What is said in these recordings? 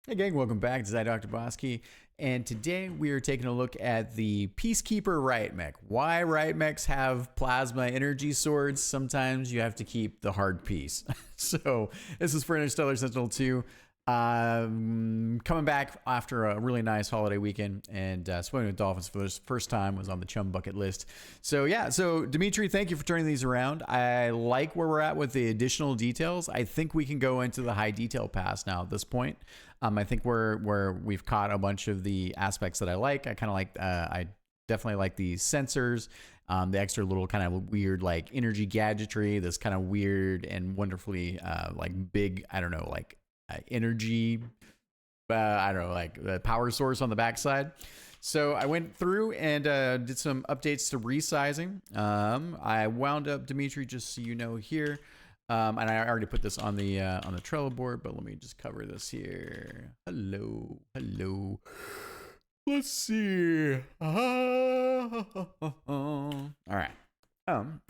Hey gang, welcome back. This is Dr. Bosky, and today we are taking a look at the Peacekeeper Riot Mech. Why Riot Mechs have plasma energy swords? Sometimes you have to keep the hard piece. So this is for Interstellar Sentinel 2. Coming back after a really nice holiday weekend, and swimming with dolphins for the first time was on the chum bucket list. So yeah, so Dimitri, thank you for turning these around. I like where we're at with the additional details. I think we can go into the high detail pass now at this point. I think we've caught a bunch of the aspects that I like. I kind of like, I definitely like the sensors, the extra little kind of weird like energy gadgetry, this kind of weird and wonderfully like big, I don't know, like energy, I don't know, like the power source on the backside. So I went through and did some updates to resizing. I wound up, Dimitri, just so you know here, and I already put this on the Trello board, but let me just cover this here. Hello. Let's see. All right.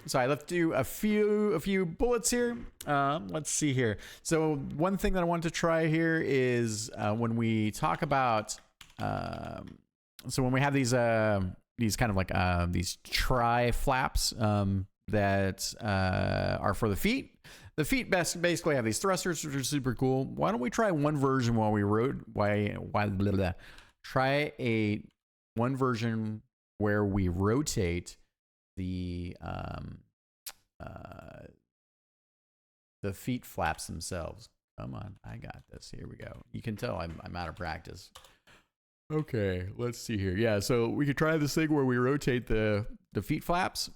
So I left you a few bullets here. Let's see here. So one thing that I wanted to try here is when we talk about, so when we have these kind of like these tri flaps that are for the feet. The feet basically have these thrusters, which are super cool. Why don't we try one version while we try one version where we rotate the feet flaps themselves. Come on, I got this. Here we go. You can tell I'm out of practice. Okay, let's see here. Yeah, so we could try this thing where we rotate the feet flaps.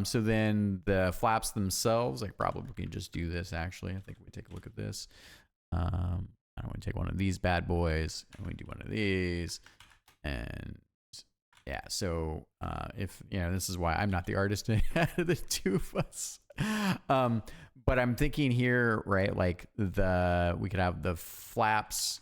So then the flaps themselves, I probably can just do this actually. I think we take a look at this. I want to take one of these bad boys and we do one of these. And yeah, so if, you know, this is why I'm not the artist out of the two of us. But I'm thinking here, right, like we could have the flaps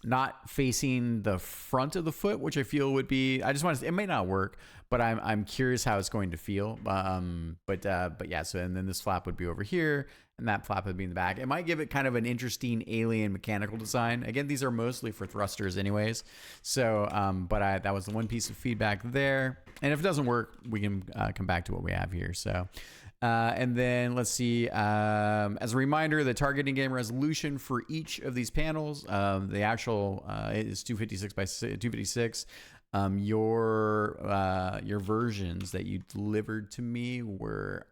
not facing the front of the foot, which I feel would be, I just want to, it may not work, but I'm curious how it's going to feel. But yeah, so, and then this flap would be over here and that flap would be in the back. It might give it kind of an interesting alien mechanical design. Again, these are mostly for thrusters anyways. So, that was the one piece of feedback there. And if it doesn't work, we can come back to what we have here. So, and then let's see, as a reminder, the targeting game resolution for each of these panels, the actual is 256 by 256. Your versions that you delivered to me were,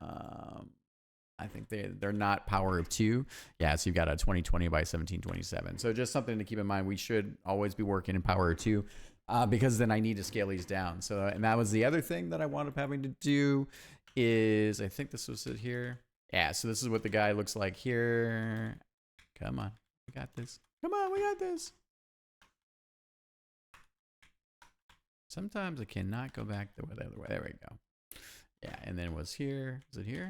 I think they're not power of 2. Yeah, so you've got a 2020 by 1727. So just something to keep in mind. We should always be working in power of 2. Because then I need to scale these down. So, and that was the other thing that I wound up having to do is, I think this was it here. Yeah, so this is what the guy looks like here. Come on, we got this. Come on, we got this. Sometimes I cannot go back the other way. There we go. Yeah, and then it was here. Is it here?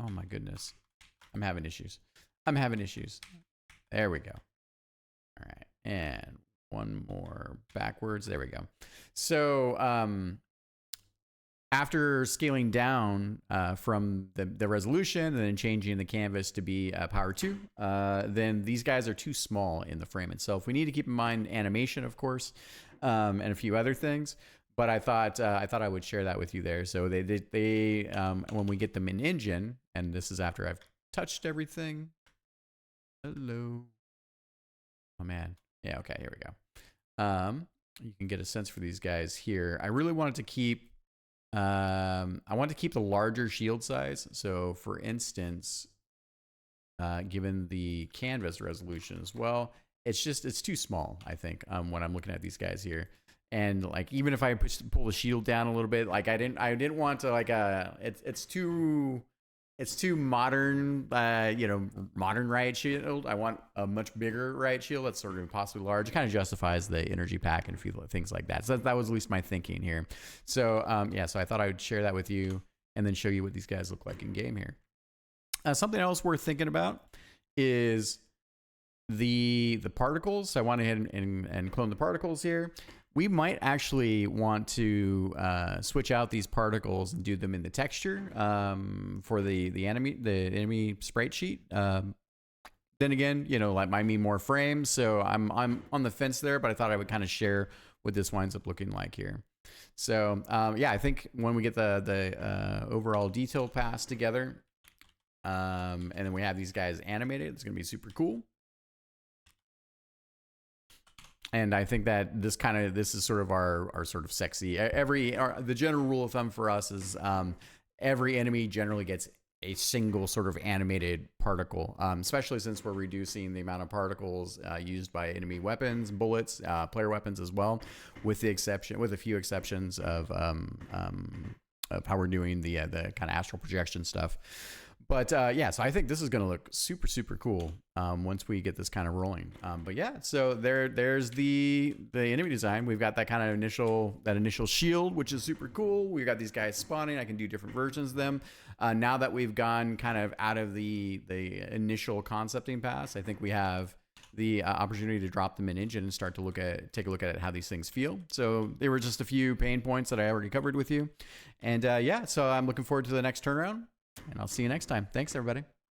Oh my goodness. I'm having issues. There we go. All right, and one more backwards. There we go. So after scaling down from the resolution and then changing the canvas to be power 2, then these guys are too small in the frame itself. We need to keep in mind animation, of course, and a few other things. But I thought I would share that with you there. So they when we get them in engine, and this is after I've touched everything. Hello. Oh man. Yeah, okay, here we go. You can get a sense for these guys here. I really wanted to keep I wanted to keep the larger shield size. So for instance, given the canvas resolution as well, it's too small, I think, when I'm looking at these guys here. And like even if I pull the shield down a little bit, like I didn't want to like it's too modern, modern Riot shield. I want a much bigger Riot shield that's sort of possibly large. It kind of justifies the energy pack and a few things like that. So that was at least my thinking here. So yeah, so I thought I would share that with you and then show you what these guys look like in game here. Something else worth thinking about is the particles. So I went ahead and clone the particles here. We might actually want to switch out these particles and do them in the texture for the enemy sprite sheet. Then again, you know, like might mean more frames, so I'm on the fence there, but I thought I would kind of share what this winds up looking like here. So yeah, I think when we get the overall detail pass together, and then we have these guys animated, it's gonna be super cool. And I think that this is sort of our sort of sexy. The general rule of thumb for us is every enemy generally gets a single sort of animated particle, especially since we're reducing the amount of particles used by enemy weapons, bullets, player weapons as well, with a few exceptions of how we're doing the kind of astral projection stuff. But yeah, so I think this is going to look super, super cool once we get this kind of rolling. But yeah, so there's the enemy design. We've got that kind of initial shield, which is super cool. We've got these guys spawning. I can do different versions of them. Now that we've gone kind of out of the initial concepting pass, I think we have the opportunity to drop them in engine and start to take a look at how these things feel. So they were just a few pain points that I already covered with you. And yeah, so I'm looking forward to the next turnaround. And I'll see you next time. Thanks, everybody.